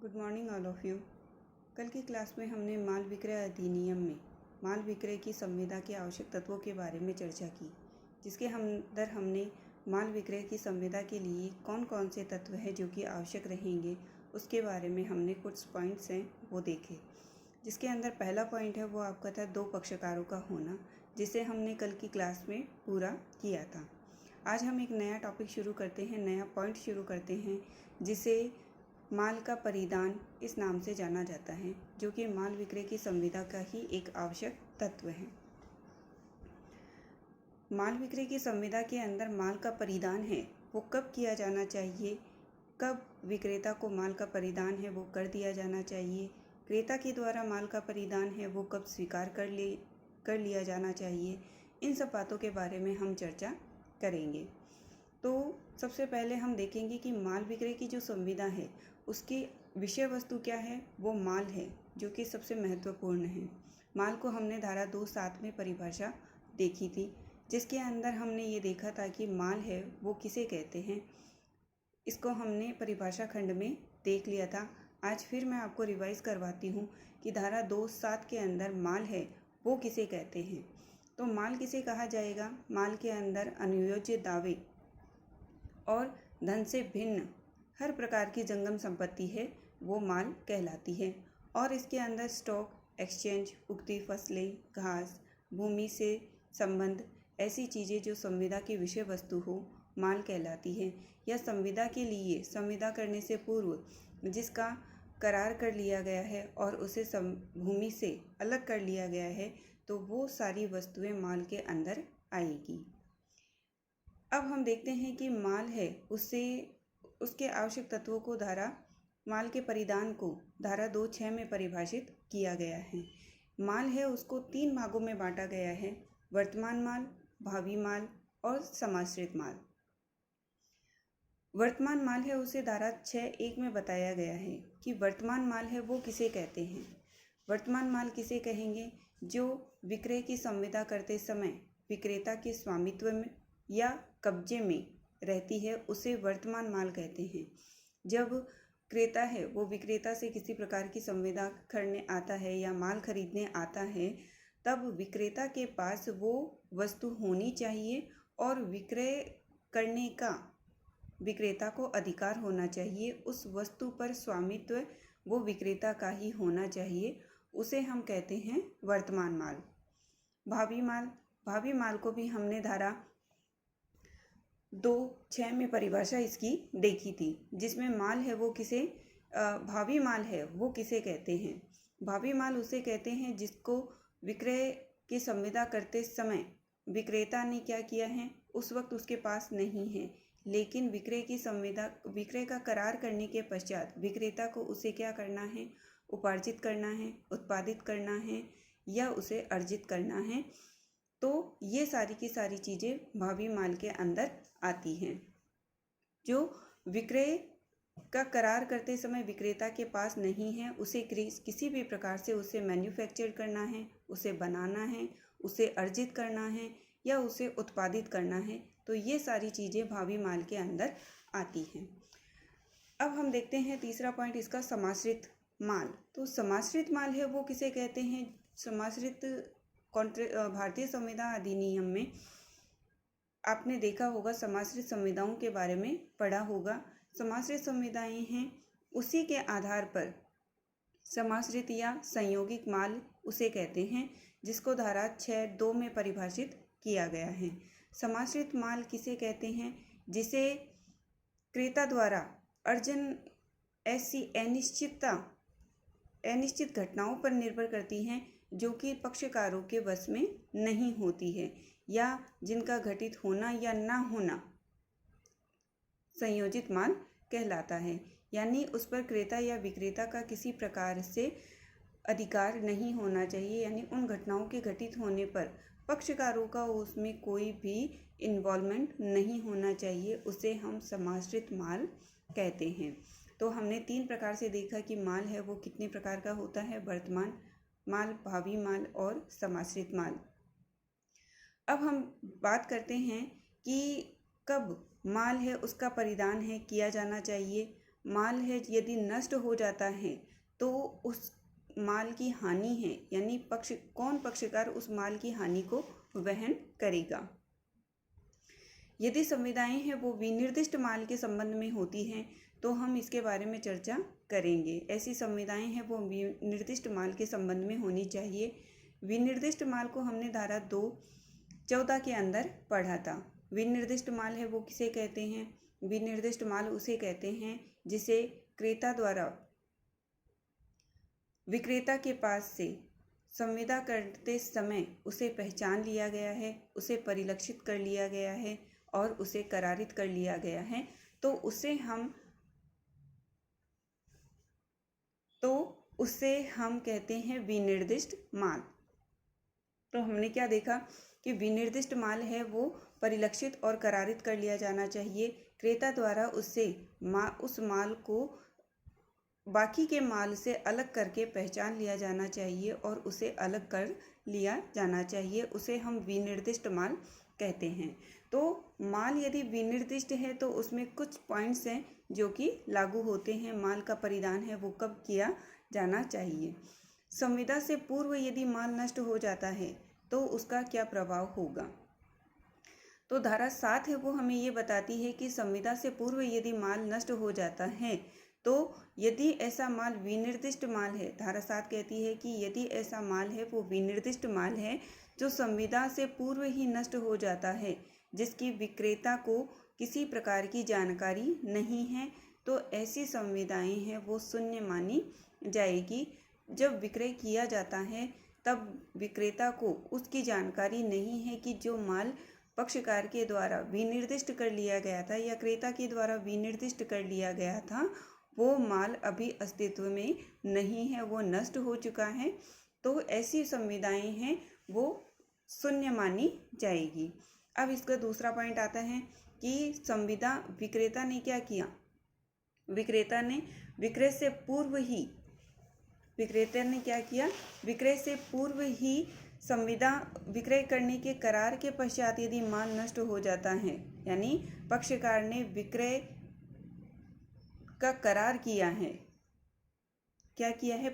Good morning all of you. कल की class में हमने माल विक्रय अधिनियम में माल विक्रय की संविदा के आवश्यक तत्वों के बारे में चर्चा की, जिसके अंदर हमने माल विक्रय की संविदा के लिए कौन कौन से तत्व हैं जो कि आवश्यक रहेंगे उसके बारे में हमने कुछ पॉइंट्स हैं वो देखे। जिसके अंदर पहला पॉइंट है वो आपका था दो पक्षकारों का होना, जिसे हमने कल की क्लास में पूरा किया था। आज हम एक नया टॉपिक शुरू करते हैं, नया पॉइंट शुरू करते हैं, जिसे माल का परिधान इस नाम से जाना जाता है, जो कि माल विक्रय की संविदा का ही एक आवश्यक तत्व है। माल विक्रय की संविदा के अंदर माल का परिधान है वो कब किया जाना चाहिए, कब विक्रेता को माल का परिधान है वो कर दिया जाना चाहिए, क्रेता के द्वारा माल का परिधान है वो कब स्वीकार कर लिया जाना चाहिए, इन सब बातों के बारे में हम चर्चा करेंगे। तो सबसे पहले हम देखेंगे कि माल विक्रय की जो संविदा है उसकी विषय वस्तु क्या है। वो माल है, जो कि सबसे महत्वपूर्ण है। माल को हमने धारा 2(7) में परिभाषा देखी थी, जिसके अंदर हमने ये देखा था कि माल है वो किसे कहते हैं। इसको हमने परिभाषा खंड में देख लिया था। आज फिर मैं आपको रिवाइज करवाती हूँ कि धारा 2(7) के अंदर माल है वो किसे कहते हैं। तो माल किसे कहा जाएगा? माल के अंदर अनुयोज्य दावे और धन से भिन्न हर प्रकार की जंगम संपत्ति है वो माल कहलाती है। और इसके अंदर स्टॉक, एक्सचेंज, उगती फसलें, घास, भूमि से संबंध, ऐसी चीज़ें जो संविदा की विषय वस्तु हो माल कहलाती है। या संविदा के लिए संविदा करने से पूर्व जिसका करार कर लिया गया है और उसे भूमि से अलग कर लिया गया है, तो वो सारी वस्तुएं माल के अंदर आएगी। अब हम देखते हैं कि माल है उसके आवश्यक तत्वों को माल के परिधान को धारा 2(6) में परिभाषित किया गया है। माल है उसको 3 भागों में बांटा गया है: वर्तमान माल, भावी माल और समाश्रित माल। वर्तमान माल है उसे धारा 6(1) में बताया गया है कि वर्तमान माल है वो किसे कहते हैं। वर्तमान माल किसे कहेंगे? जो विक्रय की संविदा करते समय विक्रेता के स्वामित्व में या कब्जे में रहती है, उसे वर्तमान माल कहते हैं। जब क्रेता है वो विक्रेता से किसी प्रकार की संविदा करने आता है या माल खरीदने आता है, तब विक्रेता के पास वो वस्तु होनी चाहिए और विक्रय करने का विक्रेता को अधिकार होना चाहिए। उस वस्तु पर स्वामित्व वो विक्रेता का ही होना चाहिए, उसे हम कहते हैं वर्तमान माल। भावी माल को भी हमने धारा 2(6) में परिभाषा इसकी देखी थी, जिसमें माल है वो भावी माल है वो किसे कहते हैं। भावी माल उसे कहते हैं जिसको विक्रय की संविदा करते समय विक्रेता ने क्या किया है, उस वक्त उसके पास नहीं है, लेकिन विक्रय का करार करने के पश्चात विक्रेता को उसे क्या करना है, उपार्जित करना है, उत्पादित करना है या उसे अर्जित करना है। तो ये सारी की सारी चीज़ें भावी माल के अंदर आती हैं। जो विक्रय का करार करते समय विक्रेता के पास नहीं है, उसे किसी भी प्रकार से उसे मैन्युफैक्चर करना है, उसे बनाना है, उसे अर्जित करना है या उसे उत्पादित करना है, तो ये सारी चीज़ें भावी माल के अंदर आती हैं। अब हम देखते हैं तीसरा पॉइंट इसका, समाश्रित माल। तो समाश्रित माल है वो किसे कहते हैं? भारतीय संविदा अधिनियम में आपने देखा होगा, समाश्रित संविदाओं के बारे में पढ़ा होगा। समाश्रित संविदाएं हैं, उसी के आधार पर समाश्रित या संयोगिक माल उसे कहते हैं, जिसको धारा 6(2) में परिभाषित किया गया है। समाश्रित माल किसे कहते हैं? जिसे क्रेता द्वारा अर्जन ऐसी अनिश्चित घटनाओं पर निर्भर करती हैं जो कि पक्षकारों के वश में नहीं होती है, या जिनका घटित होना या ना होना संयोजित माल कहलाता है। यानी उस पर क्रेता या विक्रेता का किसी प्रकार से अधिकार नहीं होना चाहिए, यानी उन घटनाओं के घटित होने पर पक्षकारों का उसमें कोई भी इन्वॉल्वमेंट नहीं होना चाहिए, उसे हम समाश्रित माल कहते हैं। तो हमने 3 प्रकार से देखा कि माल है वो कितने प्रकार का होता है: वर्तमान माल, भावी माल और समाश्रित माल। अब हम बात करते हैं कि कब माल है उसका परिधान है किया जाना चाहिए। माल है यदि नष्ट हो जाता है तो उस माल की हानि है, यानी कौन पक्षकार उस माल की हानि को वहन करेगा। यदि संविदाएं हैं वो विनिर्दिष्ट माल के संबंध में होती हैं तो हम इसके बारे में चर्चा करेंगे। ऐसी संविदाएं हैं वो विनिर्दिष्ट माल के संबंध में होनी चाहिए। विनिर्दिष्ट माल को हमने धारा 2(14) के अंदर पढ़ा था। विनिर्दिष्ट माल है वो किसे कहते हैं? विनिर्दिष्ट माल उसे कहते हैं जिसे क्रेता द्वारा विक्रेता के पास से संविदा करते समय उसे पहचान लिया गया है, उसे परिलक्षित कर लिया गया है और उसे करारित कर लिया गया है, तो उसे हम कहते हैं विनिर्दिष्ट माल। तो हमने क्या देखा कि विनिर्दिष्ट माल है वो परिलक्षित और करारित कर लिया जाना चाहिए। क्रेता द्वारा उस माल को बाकी के माल से अलग करके पहचान लिया जाना चाहिए और उसे अलग कर लिया जाना चाहिए। उसे हम विनिर्दिष्ट माल कहते हैं। तो माल यदि विनिर्दिष्ट है तो उसमें कुछ पॉइंट्स हैं जो कि लागू होते हैं। माल का परिधान है वो कब किया जाना चाहिए। संविदा से पूर्व यदि माल नष्ट हो जाता है तो उसका क्या प्रभाव होगा। तो धारा 7 है वो हमें ये बताती है कि संविदा से पूर्व यदि माल नष्ट हो जाता है तो यदि ऐसा माल विनिर्दिष्ट माल है, धारा 7 कहती है कि यदि ऐसा माल है वो विनिर्दिष्ट माल है जो संविदा से पूर्व ही नष्ट हो जाता है, जिसकी विक्रेता को किसी प्रकार की जानकारी नहीं है, तो ऐसी संविदाएं हैं वो शून्य मानी जाएगी। जब विक्रय किया जाता है तब विक्रेता को उसकी जानकारी नहीं है कि जो माल पक्षकार के द्वारा विनिर्दिष्ट कर लिया गया था या क्रेता के द्वारा विनिर्दिष्ट कर लिया गया था वो माल अभी अस्तित्व में नहीं है, वो नष्ट हो चुका है। तो ऐसी संविदाएं हैं वो शून्य मानी जाएगी। अब इसका दूसरा पॉइंट आता है कि संविदा विक्रेता ने क्या किया। विक्रेता ने विक्रय से पूर्व ही संविदा विक्रय करने के करार के पश्चात यदि माल नष्ट हो जाता है, यानी पक्षकार ने विक्रय का करार किया है। क्या किया है?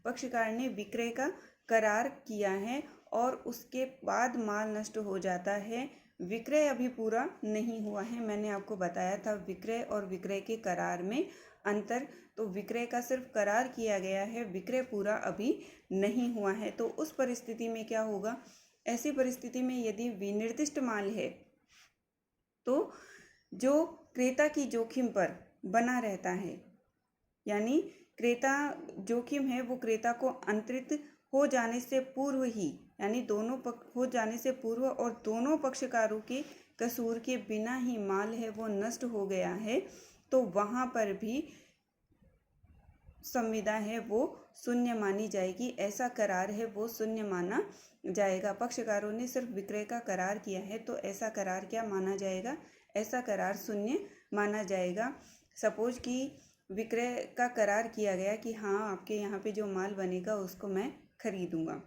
पक्षकार ने विक्रय का करार किया है और उसके बाद माल नष्ट हो जाता है। विक्रय अभी पूरा नहीं हुआ है। मैंने आपको बताया था विक्रय और विक्रय के करार में अंतर। तो विक्रय का सिर्फ करार किया गया है, विक्रय पूरा अभी नहीं हुआ है। तो उस परिस्थिति में क्या होगा? ऐसी परिस्थिति में यदि विनिर्दिष्ट माल है तो जो क्रेता की जोखिम पर बना रहता है, यानी क्रेता जोखिम है वो क्रेता को अंतरित हो जाने से पूर्व ही, यानी हो जाने से पूर्व और दोनों पक्षकारों के कसूर के बिना ही माल है वो नष्ट हो गया है, तो वहाँ पर भी संविदा है वो शून्य मानी जाएगी। ऐसा करार है वो शून्य माना जाएगा। पक्षकारों ने सिर्फ विक्रय का करार किया है तो ऐसा करार क्या माना जाएगा? ऐसा करार शून्य माना जाएगा। सपोज कि विक्रय का करार किया गया कि हाँ आपके यहाँ पे जो माल बनेगा उसको मैं खरीदूंगा,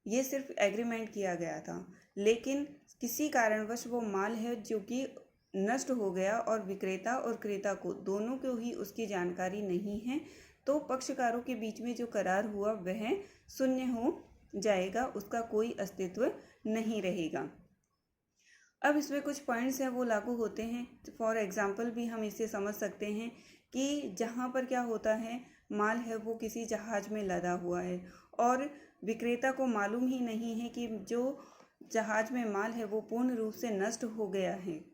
ये सिर्फ एग्रीमेंट किया गया था, लेकिन किसी कारणवश वो माल है जो कि नष्ट हो गया और विक्रेता और क्रेता को दोनों को ही उसकी जानकारी नहीं है, तो पक्षकारों के बीच में जो करार हुआ वह शून्य हो जाएगा, उसका कोई अस्तित्व नहीं रहेगा। अब इसमें कुछ पॉइंट्स हैं वो लागू होते हैं। फॉर एग्जांपल भी हम इसे समझ सकते हैं कि जहाँ पर क्या होता है, माल है वो किसी जहाज में लदा हुआ है और विक्रेता को मालूम ही नहीं है कि जो जहाज में माल है वो पूर्ण रूप से नष्ट हो गया है,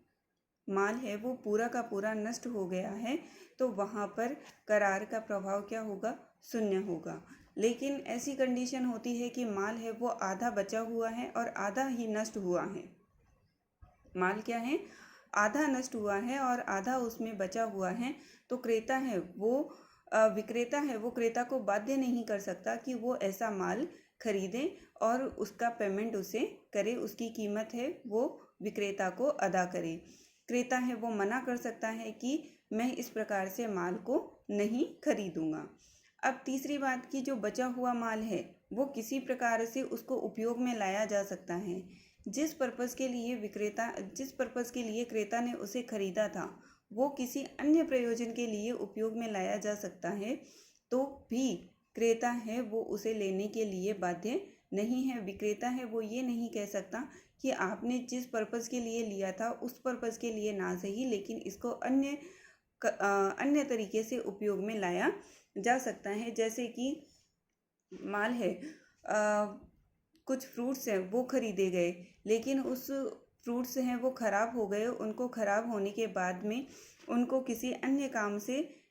माल है वो पूरा का पूरा नष्ट हो गया है, तो वहाँ पर करार का प्रभाव क्या होगा? शून्य होगा। लेकिन ऐसी कंडीशन होती है कि माल है वो आधा बचा हुआ है और आधा ही नष्ट हुआ है। माल क्या है? आधा नष्ट हुआ है और आधा उसमें बचा हुआ है, तो क्रेता है वो विक्रेता है वो क्रेता को बाध्य नहीं कर सकता कि वो ऐसा माल खरीदे और उसका पेमेंट उसे करे, उसकी कीमत है वो विक्रेता को अदा करे। क्रेता है वो मना कर सकता है कि मैं इस प्रकार से माल को नहीं खरीदूंगा। अब तीसरी बात की जो बचा हुआ माल है वो किसी प्रकार से उसको उपयोग में लाया जा सकता है। जिस पर्पज़ के लिए क्रेता ने उसे खरीदा था वो किसी अन्य प्रयोजन के लिए उपयोग में लाया जा सकता है, तो भी क्रेता है वो उसे लेने के लिए बाध्य नहीं है। विक्रेता है वो ये नहीं कह सकता कि आपने जिस पर्पज़ के लिए लिया था उस पर्पज़ के लिए ना सही, लेकिन इसको अन्य तरीके से उपयोग में लाया जा सकता है। जैसे कि माल है, कुछ फ्रूट्स हैं वो खरीदे गए, लेकिन उस फ्रूट्स हैं वो ख़राब हो गए। उनको ख़राब होने के बाद में उनको किसी अन्य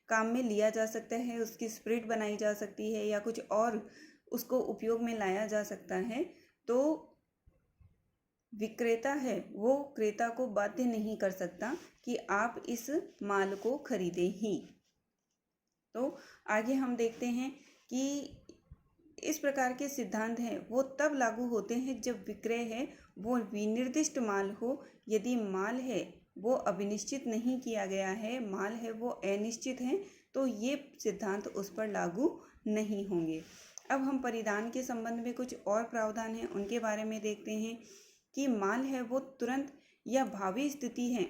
काम में लिया जा सकता है, उसकी स्प्रिट बनाई जा सकती है या कुछ और उसको उपयोग में लाया जा सकता है। तो विक्रेता है वो क्रेता को बाध्य नहीं कर सकता कि आप इस माल को खरीदें ही। तो आगे हम देखते हैं कि इस प्रकार के सिद्धांत हैं वो तब लागू होते हैं जब विक्रय है वो विनिर्दिष्ट माल हो। यदि माल है वो अभिनिश्चित नहीं किया गया है, माल है वो अनिश्चित है, तो ये सिद्धांत उस पर लागू नहीं होंगे। अब हम परिधान के संबंध में कुछ और प्रावधान हैं उनके बारे में देखते हैं कि माल है वो तुरंत या भावी स्थिति है,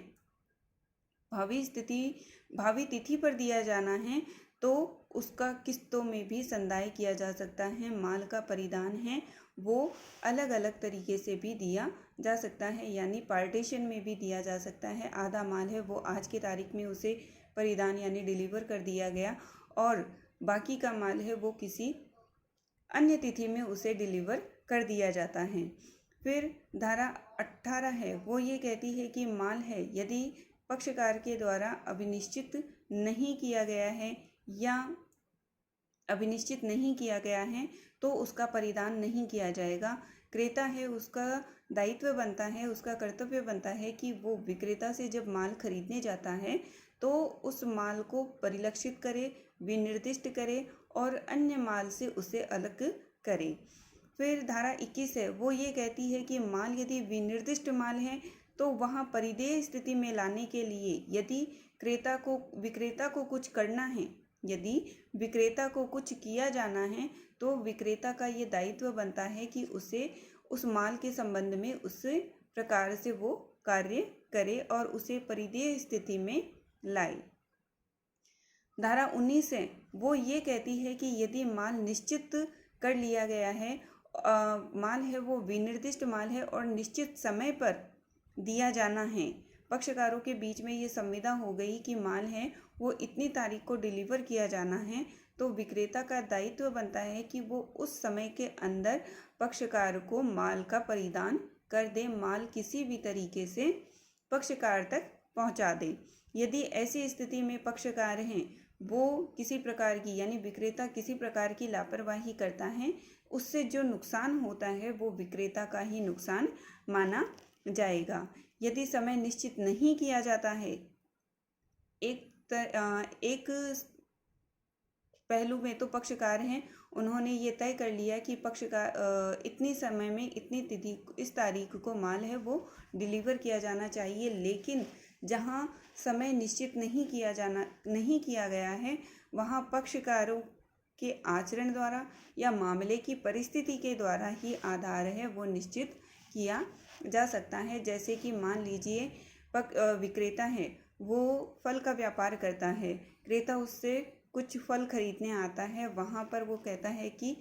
भावी तिथि पर दिया जाना है, तो उसका किस्तों में भी संदाय किया जा सकता है। माल का परिधान है वो अलग अलग तरीके से भी दिया जा सकता है, यानी पार्टीशन में भी दिया जा सकता है। आधा माल है वो आज की तारीख में उसे परिधान यानी डिलीवर कर दिया गया और बाकी का माल है वो किसी अन्य तिथि में उसे डिलीवर कर दिया जाता है। फिर धारा 18 है वो ये कहती है कि माल है यदि पक्षकार के द्वारा अभिनिश्चित नहीं किया गया है या अभिनिश्चित नहीं किया गया है तो उसका परिधान नहीं किया जाएगा। क्रेता है उसका दायित्व बनता है, उसका कर्तव्य बनता है कि वो विक्रेता से जब माल खरीदने जाता है तो उस माल को परिलक्षित करे, विनिर्दिष्ट करे और अन्य माल से उसे अलग करे। फिर धारा 21 है वो ये कहती है कि माल यदि विनिर्दिष्ट माल है तो वहाँ परिदेय स्थिति में लाने के लिए यदि विक्रेता को कुछ करना है, यदि विक्रेता को कुछ किया जाना है तो विक्रेता का ये दायित्व बनता है कि उसे उस माल के संबंध में उस प्रकार से वो कार्य करे और उसे परिदेय स्थिति में लाए। धारा 19 है वो ये कहती है कि यदि माल निश्चित कर लिया गया है, माल है वो विनिर्दिष्ट माल है और निश्चित समय पर दिया जाना है, पक्षकारों के बीच में ये संविदा हो गई कि माल है वो इतनी तारीख को डिलीवर किया जाना है, तो विक्रेता का दायित्व बनता है कि वो उस समय के अंदर पक्षकार को माल का परिधान कर दे, माल किसी भी तरीके से पक्षकार तक पहुंचा दे। यदि ऐसी स्थिति में पक्षकार हैं वो किसी प्रकार की यानी विक्रेता किसी प्रकार की लापरवाही करता है, उससे जो नुकसान होता है वो विक्रेता का ही नुकसान माना जाएगा। यदि समय निश्चित नहीं किया जाता है, एक पहलू में तो पक्षकार हैं उन्होंने ये तय कर लिया कि पक्षकार इतनी समय में इतनी तिथि इस तारीख को माल है वो डिलीवर किया जाना चाहिए, लेकिन जहाँ समय निश्चित नहीं किया गया है वहाँ पक्षकारों के आचरण द्वारा या मामले की परिस्थिति के द्वारा ही आधार है वो निश्चित किया जा सकता है। जैसे कि मान लीजिए विक्रेता है वो फल का व्यापार करता है, क्रेता उससे कुछ फल खरीदने आता है, वहाँ पर वो कहता है कि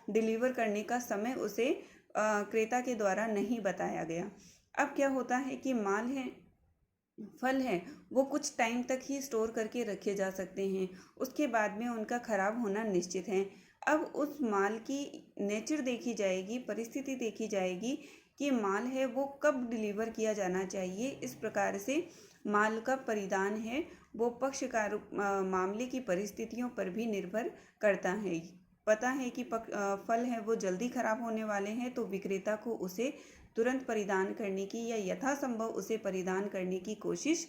डिलीवर करने का समय उसे क्रेता के द्वारा नहीं बताया गया। अब क्या होता है कि फल है वो कुछ टाइम तक ही स्टोर करके रखे जा सकते हैं, उसके बाद में उनका खराब होना निश्चित है। अब उस माल की नेचर देखी जाएगी, परिस्थिति देखी जाएगी कि माल है वो कब डिलीवर किया जाना चाहिए। इस प्रकार से माल का परिधान है वो पक्षकार मामले की परिस्थितियों पर भी निर्भर करता है। पता है कि फल है वो जल्दी खराब होने वाले हैं तो विक्रेता को उसे तुरंत परिधान करने की या यथासंभव उसे परिधान करने की कोशिश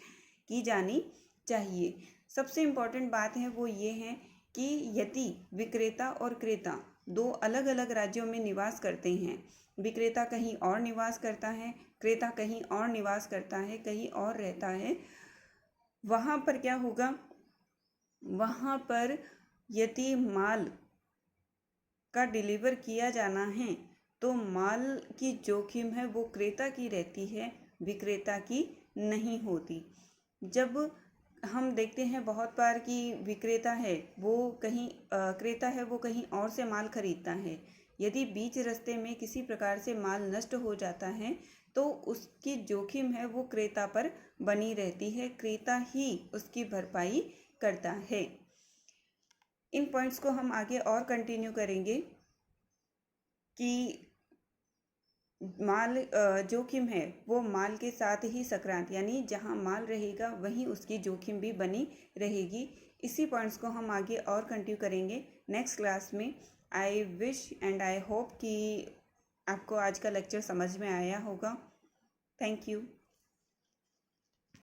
की जानी चाहिए। सबसे इम्पॉर्टेंट बात है वो ये है कि यदि विक्रेता और क्रेता दो अलग अलग राज्यों में निवास करते हैं, विक्रेता कहीं और निवास करता है, क्रेता कहीं और निवास करता है, कहीं और रहता है, वहाँ पर क्या होगा, वहाँ पर यदि माल का डिलीवर किया जाना है तो माल की जोखिम है वो क्रेता की रहती है, विक्रेता की नहीं होती। जब हम देखते हैं बहुत बार कि विक्रेता है वो कहीं क्रेता है वो कहीं और से माल खरीदता है। यदि बीच रास्ते में किसी प्रकार से माल नष्ट हो जाता है तो उसकी जोखिम है वो क्रेता पर बनी रहती है, क्रेता ही उसकी भरपाई करता है। इन पॉइंट्स को हम आगे और कंटिन्यू करेंगे कि माल जोखिम है वो माल के साथ ही संक्रांत, यानी जहाँ माल रहेगा वहीं उसकी जोखिम भी बनी रहेगी। इसी पॉइंट्स को हम आगे और कंटिन्यू करेंगे नेक्स्ट क्लास में। I wish and I hope कि आपको आज का लेक्चर समझ में आया होगा। Thank you.